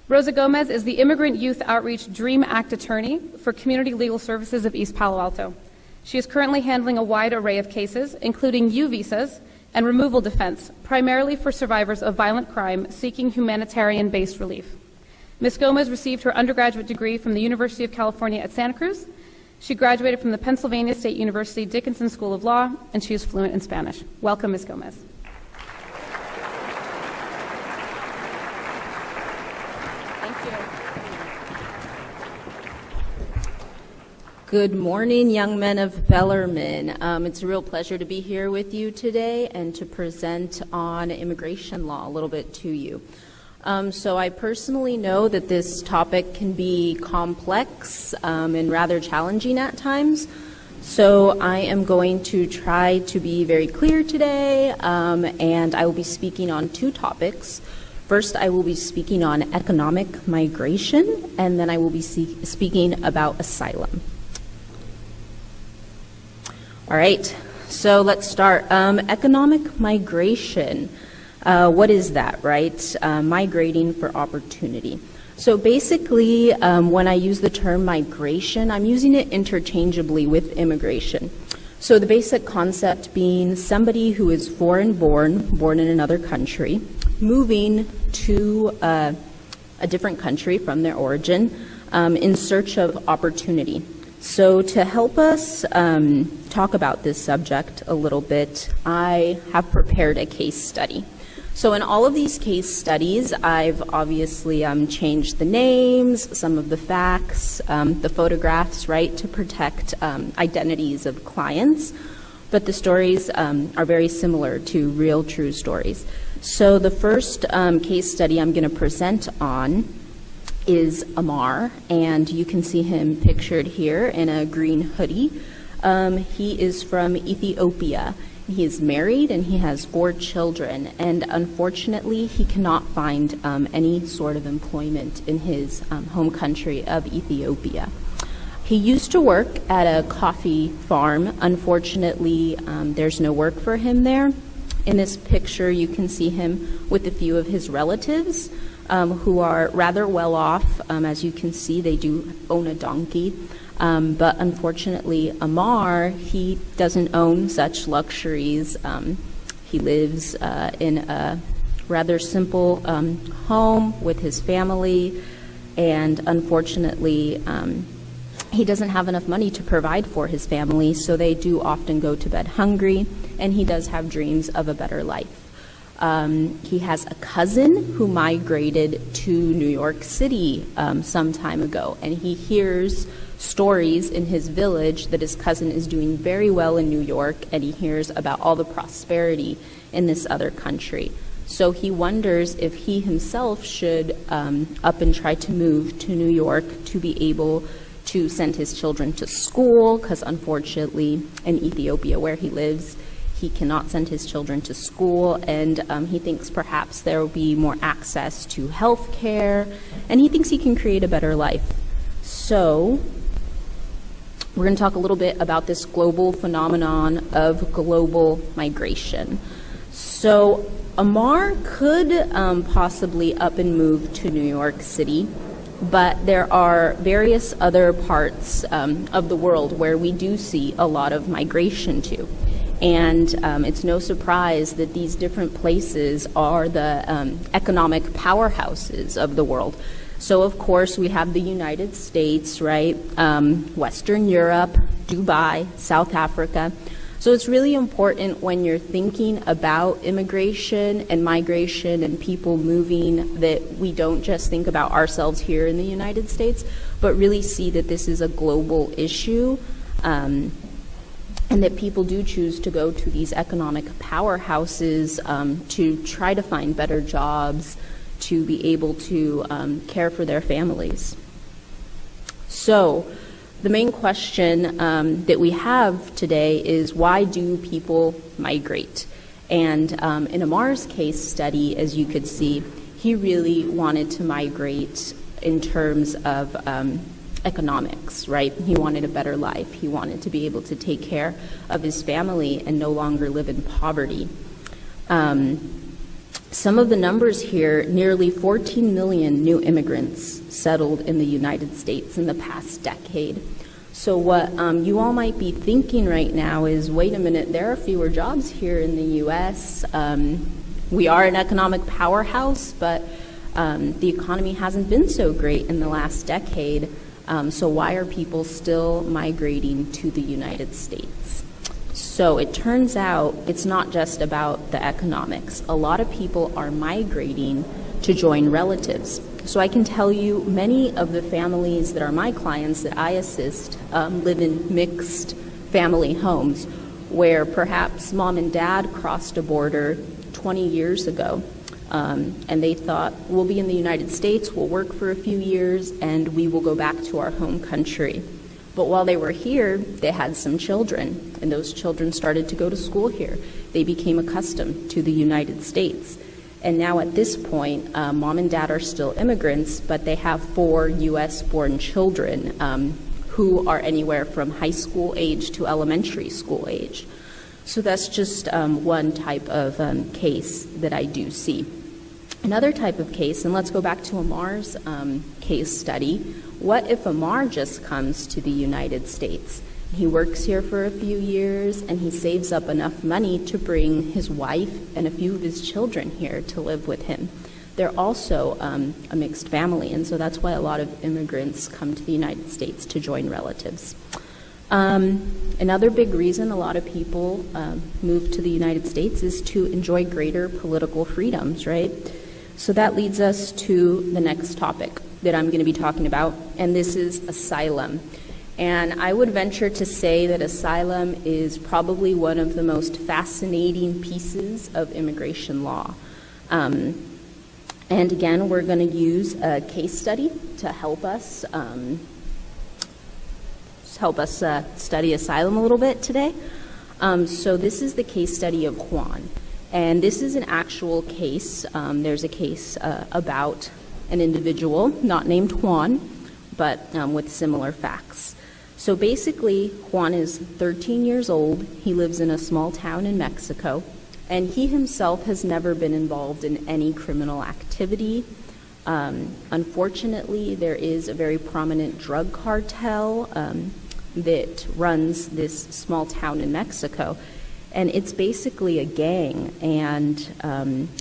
Rosa Gomez is the Immigrant Youth Outreach DREAM Act attorney for Community Legal Services of East Palo Alto. She is currently handling a wide array of cases, including U visas and removal defense, primarily for survivors of violent crime seeking humanitarian-based relief. Ms. Gomez received her undergraduate degree from the University of California at Santa Cruz. She graduated from the Pennsylvania State University Dickinson School of Law, and she is fluent in Spanish. Welcome, Ms. Gomez. Good morning, young men of Bellarmine. It's a real pleasure to be here with you today and to present on immigration law a little bit to you. So I personally know that this topic can be complex and rather challenging at times. So I am going to try to be very clear today, and I will be speaking on two topics. First, I will be speaking on economic migration, and then I will be speaking about asylum. All right, so let's start. Economic migration. What is that, right? Migrating for opportunity. So basically, when I use the term migration, I'm using it interchangeably with immigration. So the basic concept being somebody who is foreign born in another country, moving to a different country from their origin in search of opportunity. So to help us talk about this subject a little bit, I have prepared a case study. So in all of these case studies, I've obviously changed the names, some of the facts, the photographs, right, to protect identities of clients. But the stories are very similar to real, true stories. So the first case study I'm going to present on is Amar, and you can see him pictured here in a green hoodie. He is from Ethiopia. He is married and he has 4 children, and unfortunately he cannot find any sort of employment in his home country of Ethiopia. He used to work at a coffee farm. Unfortunately, there's no work for him there. In this picture, you can see him with a few of his relatives who are rather well off. As you can see, they do own a donkey. But unfortunately, Amar, he doesn't own such luxuries. He lives in a rather simple home with his family, and unfortunately, he doesn't have enough money to provide for his family, so they do often go to bed hungry, and he does have dreams of a better life. He has a cousin who migrated to New York City some time ago, and he hears stories in his village that his cousin is doing very well in New York, and he hears about all the prosperity in this other country. So he wonders if he himself should up and try to move to New York to be able to send his children to school, because unfortunately in Ethiopia where he lives, he cannot send his children to school, and he thinks perhaps there will be more access to health care, and he thinks he can create a better life. So we're going to talk a little bit about this global phenomenon of global migration. So Amar could possibly up and move to New York City, but there are various other parts of the world where we do see a lot of migration to. And it's no surprise that these different places are the economic powerhouses of the world. So, of course, we have the United States, right, Western Europe, Dubai, South Africa. So it's really important when you're thinking about immigration and migration and people moving that we don't just think about ourselves here in the United States, but really see that this is a global issue. And that people do choose to go to these economic powerhouses to try to find better jobs, to be able to care for their families. So the main question that we have today is, why do people migrate? And in Amar's case study, as you could see, he really wanted to migrate in terms of economics, right? He wanted a better life. He wanted to be able to take care of his family and no longer live in poverty. Some of the numbers here, nearly 14 million new immigrants settled in the United States in the past decade. So what you all might be thinking right now is, wait a minute, there are fewer jobs here in the U.S. We are an economic powerhouse, but the economy hasn't been so great in the last decade. So why are people still migrating to the United States? So it turns out it's not just about the economics. A lot of people are migrating to join relatives. So I can tell you many of the families that are my clients that I assist live in mixed family homes where perhaps mom and dad crossed a border 20 years ago and they thought, we'll be in the United States, we'll work for a few years, and we will go back to our home country. But while they were here, they had some children, and those children started to go to school here. They became accustomed to the United States. And now at this point, mom and dad are still immigrants, but they have 4 U.S.-born children who are anywhere from high school age to elementary school age. So that's just one type of case that I do see. Another type of case, and let's go back to Amar's case study. What if Amar just comes to the United States? He works here for a few years, and he saves up enough money to bring his wife and a few of his children here to live with him. They're also a mixed family, and so that's why a lot of immigrants come to the United States to join relatives. Another big reason a lot of people move to the United States is to enjoy greater political freedoms, right? So that leads us to the next topic that I'm going to be talking about, and this is asylum. And I would venture to say that asylum is probably one of the most fascinating pieces of immigration law. And again, we're going to use a case study to help us study asylum a little bit today. So this is the case study of Juan. And this is an actual case. There's a case about an individual, not named Juan, but with similar facts. So basically, Juan is 13 years old. He lives in a small town in Mexico, and he himself has never been involved in any criminal activity. Unfortunately, there is a very prominent drug cartel that runs this small town in Mexico, and it's basically a gang, and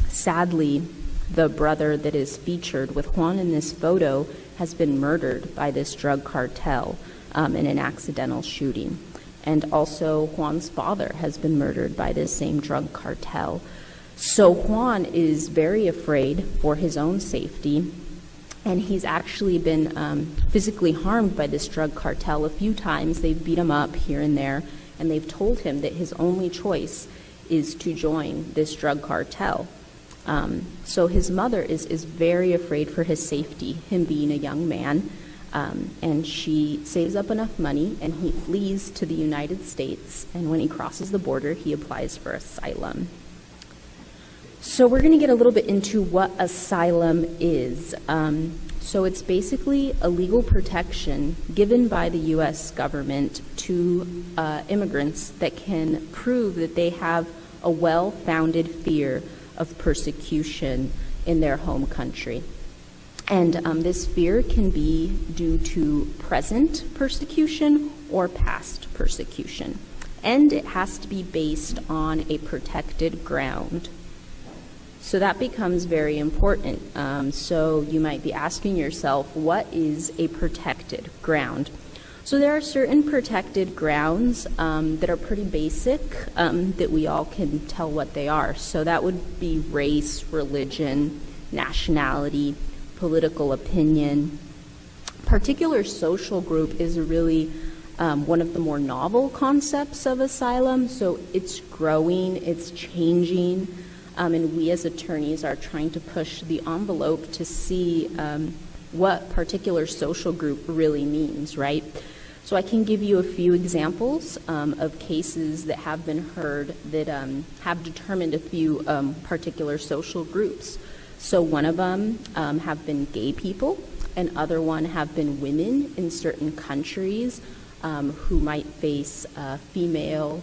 sadly, the brother that is featured with Juan in this photo has been murdered by this drug cartel in an accidental shooting. And also Juan's father has been murdered by this same drug cartel. So Juan is very afraid for his own safety, and he's actually been physically harmed by this drug cartel a few times. They've beat him up here and there, and they've told him that his only choice is to join this drug cartel. So his mother is very afraid for his safety, him being a young man, and she saves up enough money and he flees to the United States, and when he crosses the border, he applies for asylum. So we're going to get a little bit into what asylum is. So it's basically a legal protection given by the U.S. government to immigrants that can prove that they have a well-founded fear of persecution in their home country. And this fear can be due to present persecution or past persecution. And it has to be based on a protected ground. So that becomes very important. So you might be asking yourself, what is a protected ground? So there are certain protected grounds that are pretty basic that we all can tell what they are. So that would be race, religion, nationality, political opinion. Particular social group is really one of the more novel concepts of asylum. So it's growing, it's changing, and we as attorneys are trying to push the envelope to see what particular social group really means, right? So I can give you a few examples of cases that have been heard that have determined a few particular social groups. So one of them have been gay people, and other one have been women in certain countries who might male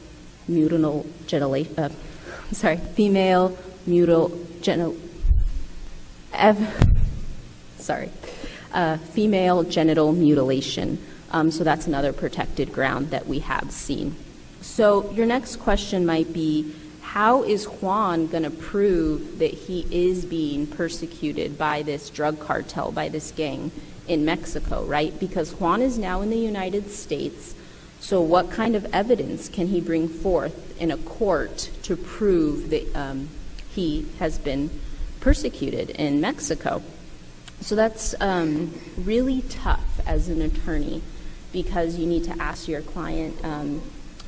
female genital mutilation. So that's another protected ground that we have seen. So your next question might be, how is Juan going to prove that he is being persecuted by this drug cartel, by this gang in Mexico, right? Because Juan is now in the United States, so what kind of evidence can he bring forth in a court to prove that he has been persecuted in Mexico? So that's really tough as an attorney, because you need to ask your client,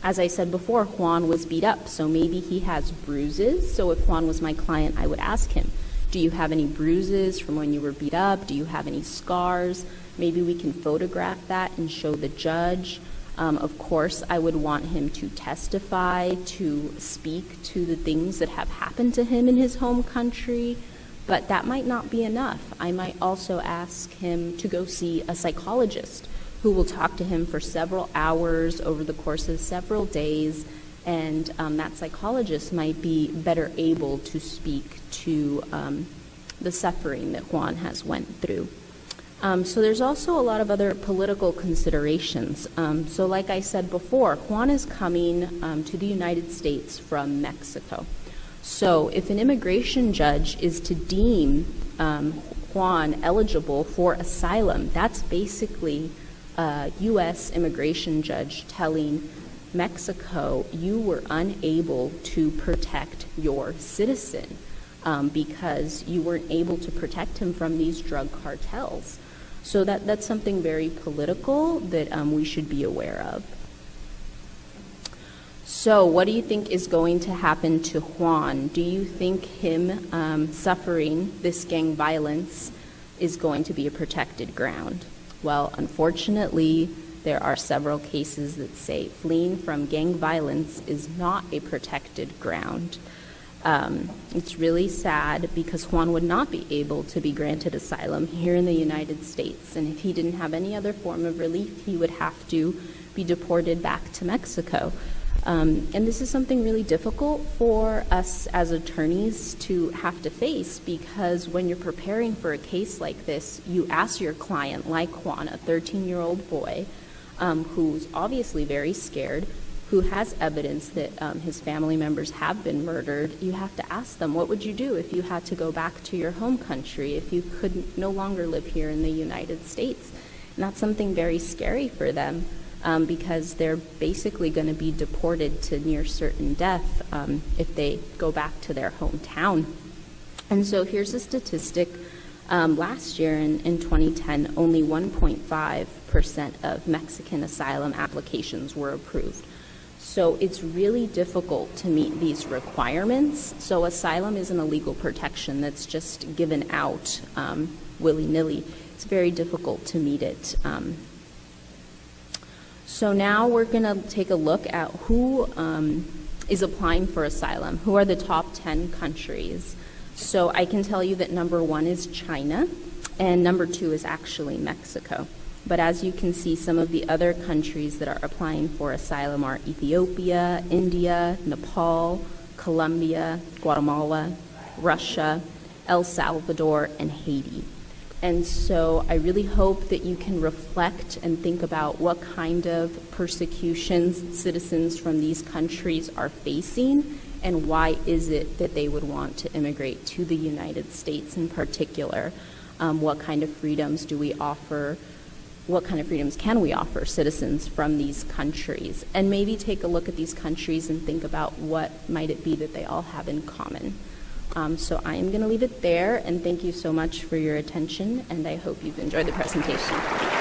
as I said before, Juan was beat up, so maybe he has bruises. So if Juan was my client, I would ask him, do you have any bruises from when you were beat up? Do you have any scars? Maybe we can photograph that and show the judge. Of course, I would want him to testify, to speak to the things that have happened to him in his home country, but that might not be enough. I might also ask him to go see a psychologist who will talk to him for several hours over the course of several days, and that psychologist might be better able to speak to the suffering that Juan has went through. So there's also a lot of other political considerations. So like I said before, Juan is coming to the United States from Mexico. So if an immigration judge is to deem Juan eligible for asylum, that's basically a U.S. immigration judge telling Mexico, you were unable to protect your citizen because you weren't able to protect him from these drug cartels. So that's something very political that we should be aware of. So what do you think is going to happen to Juan? Do you think him suffering this gang violence is going to be a protected ground? Well, unfortunately, there are several cases that say fleeing from gang violence is not a protected ground. It's really sad because Juan would not be able to be granted asylum here in the United States. And if he didn't have any other form of relief, he would have to be deported back to Mexico. And this is something really difficult for us as attorneys to have to face, because when you're preparing for a case like this, you ask your client, like Juan, a 13-year-old boy, who's obviously very scared, who has evidence that his family members have been murdered. You have to ask them, what would you do if you had to go back to your home country, if you could no longer live here in the United States? And that's something very scary for them. Because they're basically going to be deported to near certain death if they go back to their hometown. And so here's a statistic. Last year in 2010, only 1.5% of Mexican asylum applications were approved. So it's really difficult to meet these requirements. So asylum isn't a legal protection that's just given out willy-nilly. It's very difficult to meet it. So now we're going to take a look at who is applying for asylum. Who are the top 10 countries? So I can tell you that number 1 is China, and number 2 is actually Mexico. But as you can see, some of the other countries that are applying for asylum are Ethiopia, India, Nepal, Colombia, Guatemala, Russia, El Salvador, and Haiti. And so I really hope that you can reflect and think about what kind of persecutions citizens from these countries are facing, and why is it that they would want to immigrate to the United States in particular. What kind of freedoms do we offer? What kind of freedoms can we offer citizens from these countries? And maybe take a look at these countries and think about what might it be that they all have in common. So I am going to leave it there, and thank you so much for your attention, and I hope you've enjoyed the presentation.